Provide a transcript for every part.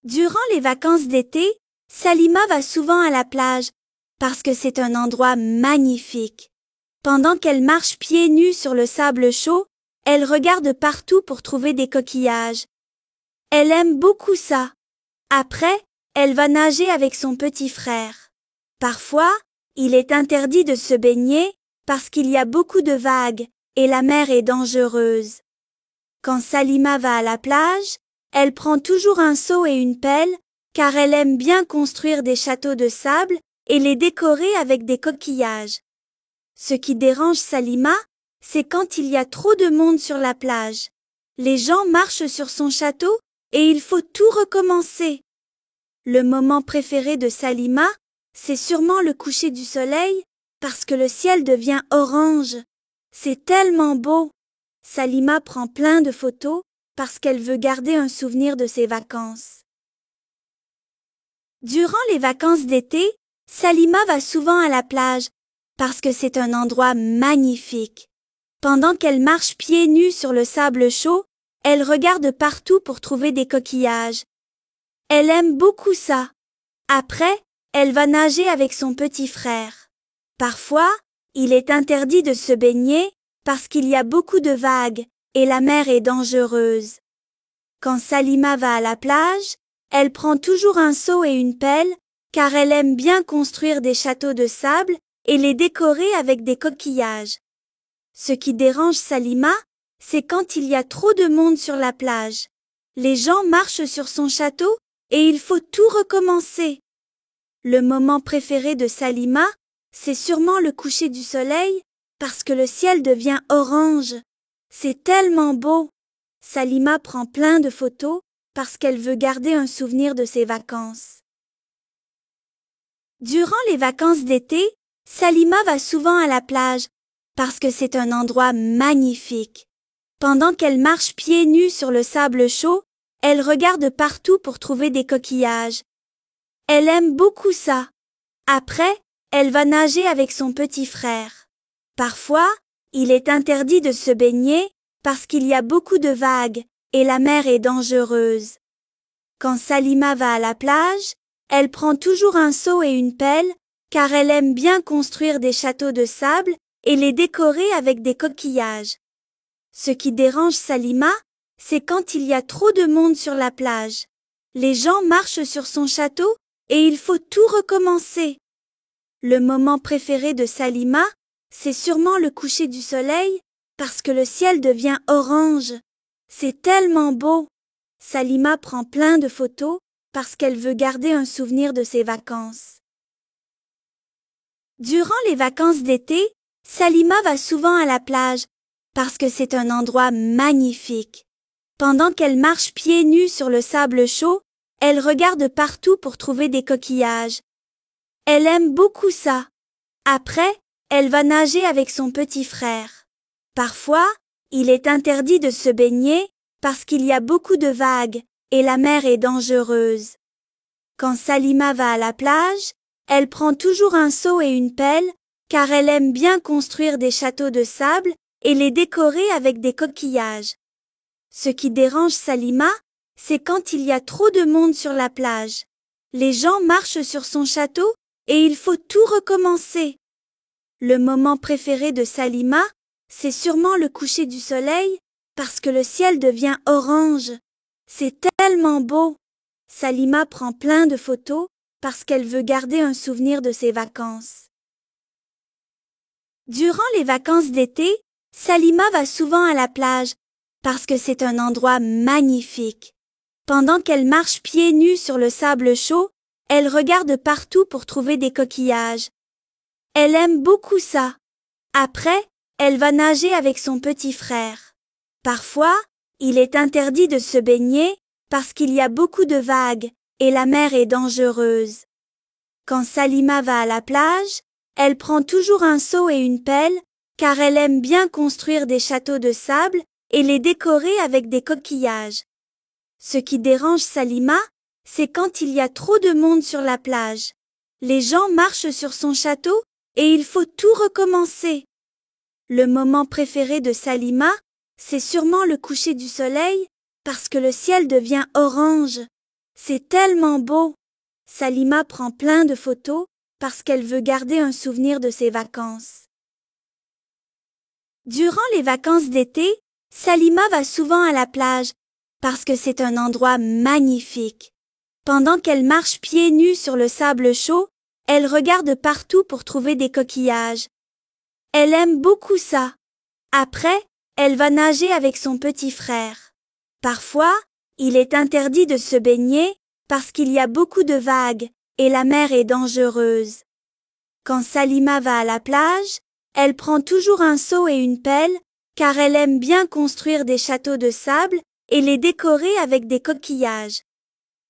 Durant les vacances d'été, Salima va souvent à la plage parce que c'est un endroit magnifique. Pendant qu'elle marche pieds nus sur le sable chaud, elle regarde partout pour trouver des coquillages. Elle aime beaucoup ça. Après, elle va nager avec son petit frère. Parfois, il est interdit de se baigner parce qu'il y a beaucoup de vagues et la mer est dangereuse. Quand Salima va à la plage, elle prend toujours un seau et une pelle car elle aime bien construire des châteaux de sable et les décorer avec des coquillages. Ce qui dérange Salima, c'est quand il y a trop de monde sur la plage. Les gens marchent sur son château et il faut tout recommencer. Le moment préféré de Salima, c'est sûrement le coucher du soleil parce que le ciel devient orange. C'est tellement beau. Salima prend plein de photos parce qu'elle veut garder un souvenir de ses vacances. Durant les vacances d'été, Salima va souvent à la plage parce que c'est un endroit magnifique. Pendant qu'elle marche pieds nus sur le sable chaud, elle regarde partout pour trouver des coquillages. Elle aime beaucoup ça. Après, elle va nager avec son petit frère. Parfois, il est interdit de se baigner parce qu'il y a beaucoup de vagues et la mer est dangereuse. Quand Salima va à la plage, elle prend toujours un seau et une pelle car elle aime bien construire des châteaux de sable et les décorer avec des coquillages. Ce qui dérange Salima, c'est quand il y a trop de monde sur la plage. Les gens marchent sur son château et il faut tout recommencer. Le moment préféré de Salima, c'est sûrement le coucher du soleil parce que le ciel devient orange. C'est tellement beau. Salima prend plein de photos parce qu'elle veut garder un souvenir de ses vacances. Durant les vacances d'été, Salima va souvent à la plage parce que c'est un endroit magnifique. Pendant qu'elle marche pieds nus sur le sable chaud, elle regarde partout pour trouver des coquillages. Elle aime beaucoup ça. Après, elle va nager avec son petit frère. Parfois, il est interdit de se baigner parce qu'il y a beaucoup de vagues et la mer est dangereuse. Quand Salima va à la plage, elle prend toujours un seau et une pelle car elle aime bien construire des châteaux de sable et les décorer avec des coquillages. Ce qui dérange Salima, c'est quand il y a trop de monde sur la plage. Les gens marchent sur son château et il faut tout recommencer. Le moment préféré de Salima, c'est sûrement le coucher du soleil parce que le ciel devient orange. C'est tellement beau. Salima prend plein de photos parce qu'elle veut garder un souvenir de ses vacances. Durant les vacances d'été, Salima va souvent à la plage parce que c'est un endroit magnifique. Pendant qu'elle marche pieds nus sur le sable chaud, elle regarde partout pour trouver des coquillages. Elle aime beaucoup ça. Après, elle va nager avec son petit frère. Parfois, il est interdit de se baigner parce qu'il y a beaucoup de vagues et la mer est dangereuse. Quand Salima va à la plage, elle prend toujours un seau et une pelle car elle aime bien construire des châteaux de sable et les décorer avec des coquillages. Ce qui dérange Salima, c'est quand il y a trop de monde sur la plage. Les gens marchent sur son château et il faut tout recommencer. Le moment préféré de Salima, c'est sûrement le coucher du soleil parce que le ciel devient orange. C'est tellement beau. Salima prend plein de photos parce qu'elle veut garder un souvenir de ses vacances. Durant les vacances d'été, Salima va souvent à la plage parce que c'est un endroit magnifique. Pendant qu'elle marche pieds nus sur le sable chaud, elle regarde partout pour trouver des coquillages. Elle aime beaucoup ça. Après, elle va nager avec son petit frère. Parfois, il est interdit de se baigner parce qu'il y a beaucoup de vagues et la mer est dangereuse. Quand Salima va à la plage, elle prend toujours un seau et une pelle car elle aime bien construire des châteaux de sable et les décorer avec des coquillages. Ce qui dérange Salima, c'est quand il y a trop de monde sur la plage. Les gens marchent sur son château et il faut tout recommencer. Le moment préféré de Salima, c'est sûrement le coucher du soleil parce que le ciel devient orange. C'est tellement beau. Salima prend plein de photos parce qu'elle veut garder un souvenir de ses vacances. Durant les vacances d'été, Salima va souvent à la plage parce que c'est un endroit magnifique. Pendant qu'elle marche pieds nus sur le sable chaud, elle regarde partout pour trouver des coquillages. Elle aime beaucoup ça. Après, elle va nager avec son petit frère. Parfois, il est interdit de se baigner parce qu'il y a beaucoup de vagues et la mer est dangereuse. Quand Salima va à la plage, elle prend toujours un seau et une pelle car elle aime bien construire des châteaux de sable et les décorer avec des coquillages.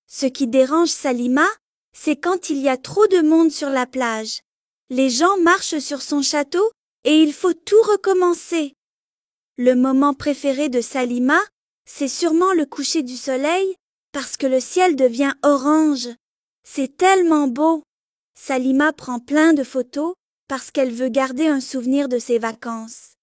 Ce qui dérange Salima, c'est quand il y a trop de monde sur la plage. Les gens marchent sur son château et il faut tout recommencer. Le moment préféré de Salima, c'est sûrement le coucher du soleil parce que le ciel devient orange. C'est tellement beau. Salima prend plein de photos parce qu'elle veut garder un souvenir de ses vacances.